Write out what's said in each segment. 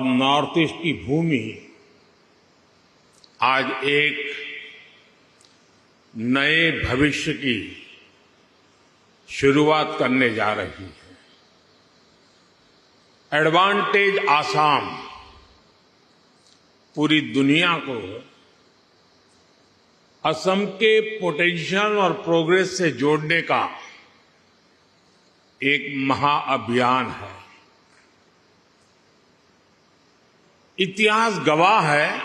North east की भूमि आज एक नए भविष्य की शुरुआत करने जा रही है। एडवांटेज आसाम पूरी दुनिया को असम के पोटेंशियल और प्रोग्रेस से जोड़ने का एक महाअभियान है। इतिहास गवाह है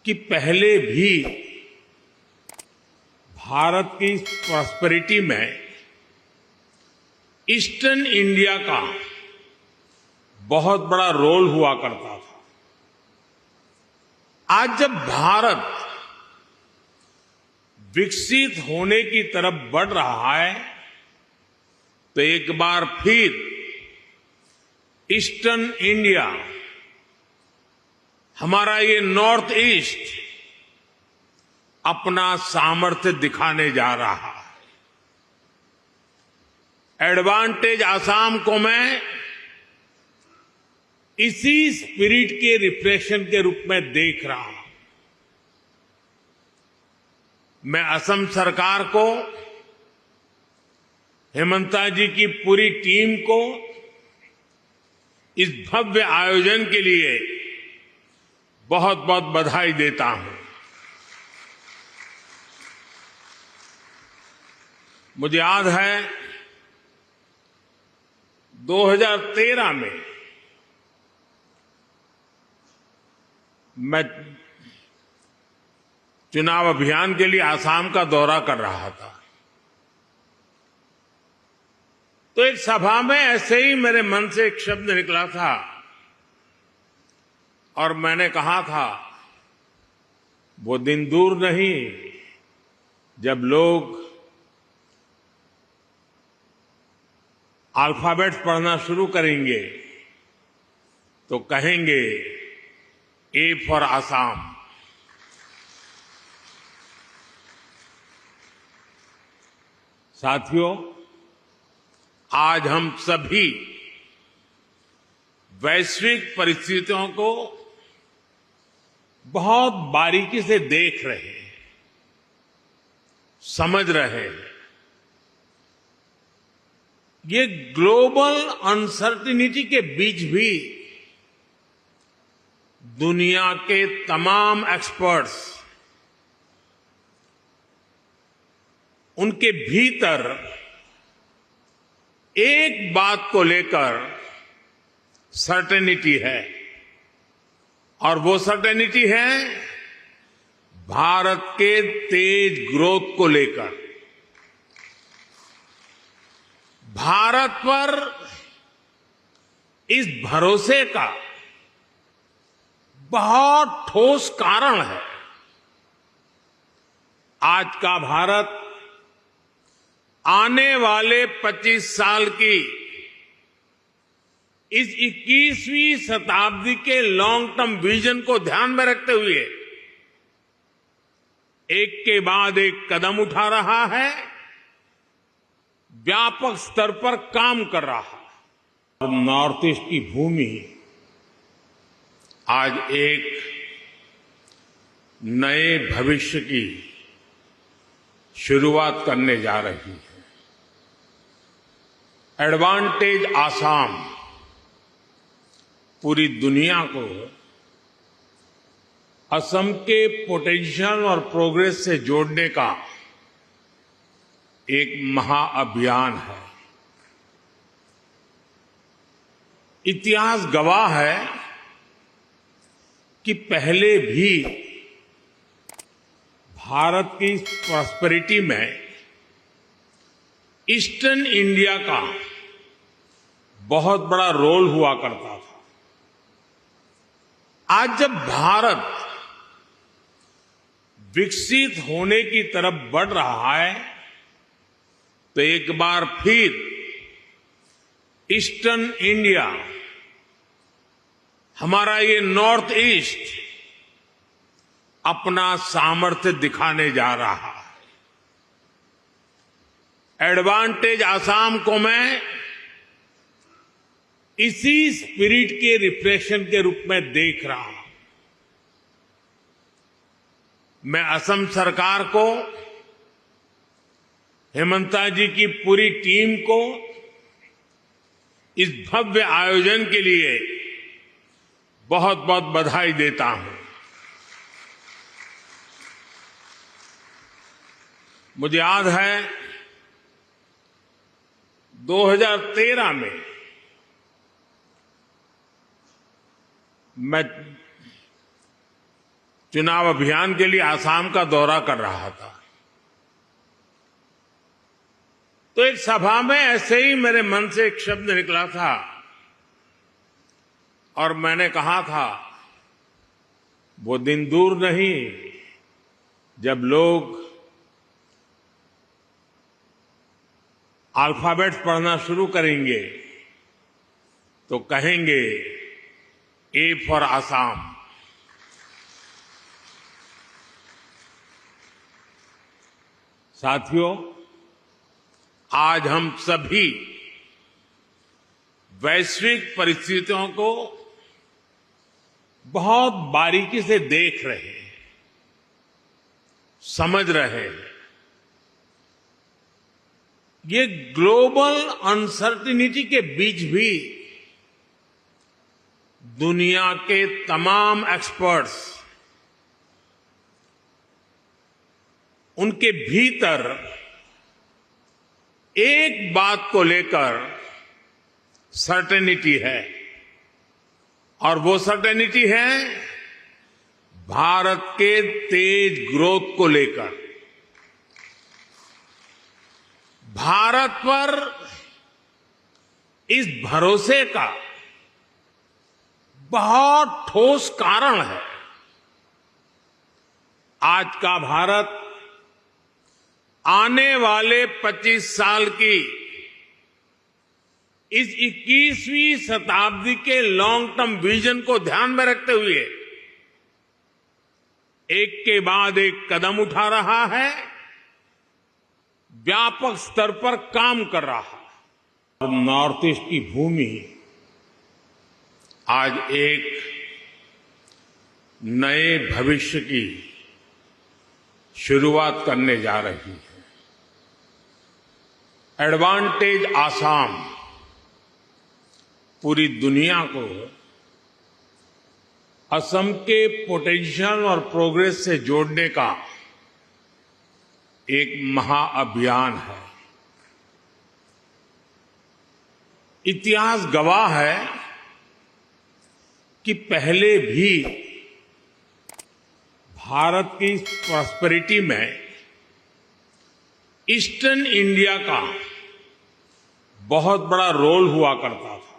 कि पहले भी भारत की प्रॉस्पेरिटी में ईस्टर्न इंडिया का बहुत बड़ा रोल हुआ करता था। आज जब भारत विकसित होने की तरफ बढ़ रहा है तो एक बार फिर ईस्टर्न इंडिया, हमारा ये नॉर्थ ईस्ट अपना सामर्थ्य दिखाने जा रहा है। एडवांटेज आसाम को मैं इसी स्पिरिट के रिफ्लेक्शन के रूप में देख रहा हूं। मैं असम सरकार को, हेमंता जी की पूरी टीम को इस भव्य आयोजन के लिए बहुत बहुत बधाई देता हूं। मुझे याद है 2013 में मैं चुनाव अभियान के लिए आसाम का दौरा कर रहा था, तो एक सभा में ऐसे ही मेरे मन से एक शब्द निकला था और मैंने कहा था, वो दिन दूर नहीं जब लोग अल्फाबेट्स पढ़ना शुरू करेंगे तो कहेंगे ए फॉर आसाम। साथियों, आज हम सभी वैश्विक परिस्थितियों को बहुत बारीकी से देख रहे हैं, समझ रहे हैं। ये ग्लोबल अनसर्टिनिटी के बीच भी दुनिया के तमाम एक्सपर्ट्स उनके भीतर एक बात को लेकर सर्टेनिटी है, और वो सर्टेनिटी है भारत के तेज ग्रोथ को लेकर। भारत पर इस भरोसे का बहुत ठोस कारण है। आज का भारत आने वाले 25 साल की इस 21वीं शताब्दी के लॉन्ग टर्म विजन को ध्यान में रखते हुए एक के बाद एक कदम उठा रहा है, व्यापक स्तर पर काम कर रहा है। नॉर्थ ईस्ट की भूमि आज एक नए भविष्य की शुरुआत करने जा रही है। एडवांटेज आसाम पूरी दुनिया को असम के पोटेंशियल और प्रोग्रेस से जोड़ने का एक महाअभियान है। इतिहास गवाह है कि पहले भी भारत की प्रॉस्पेरिटी में ईस्टर्न इंडिया का बहुत बड़ा रोल हुआ करता था। आज जब भारत विकसित होने की तरफ बढ़ रहा है तो एक बार फिर ईस्टर्न इंडिया, हमारा ये नॉर्थ ईस्ट अपना सामर्थ्य दिखाने जा रहा है। एडवांटेज आसाम को मैं इसी स्पिरिट के रिफ्लेक्शन के रूप में देख रहा हूं। मैं असम सरकार को, हेमंता जी की पूरी टीम को इस भव्य आयोजन के लिए बहुत बहुत बधाई देता हूं। मुझे याद है 2013 में मैं चुनाव अभियान के लिए आसाम का दौरा कर रहा था, तो एक सभा में ऐसे ही मेरे मन से एक शब्द निकला था और मैंने कहा था, वो दिन दूर नहीं जब लोग अल्फाबेट्स पढ़ना शुरू करेंगे तो कहेंगे ए फॉर आसाम। साथियों, आज हम सभी वैश्विक परिस्थितियों को बहुत बारीकी से देख रहे हैं, समझ रहे हैं। ये ग्लोबल अनसर्टिनिटी के बीच भी दुनिया के तमाम एक्सपर्ट्स उनके भीतर एक बात को लेकर सर्टेनिटी है, और वो सर्टेनिटी है भारत के तेज ग्रोथ को लेकर। भारत पर इस भरोसे का बहुत ठोस कारण है। आज का भारत आने वाले 25 साल की इस 21वीं शताब्दी के लॉन्ग टर्म विजन को ध्यान में रखते हुए एक के बाद एक कदम उठा रहा है, व्यापक स्तर पर काम कर रहा है। नॉर्थ ईस्ट की भूमि आज एक नए भविष्य की शुरुआत करने जा रही है। एडवांटेज आसाम पूरी दुनिया को असम के पोटेंशियल और प्रोग्रेस से जोड़ने का एक महाअभियान है। इतिहास गवाह है कि पहले भी भारत की प्रॉस्पेरिटी में ईस्टर्न इंडिया का बहुत बड़ा रोल हुआ करता था।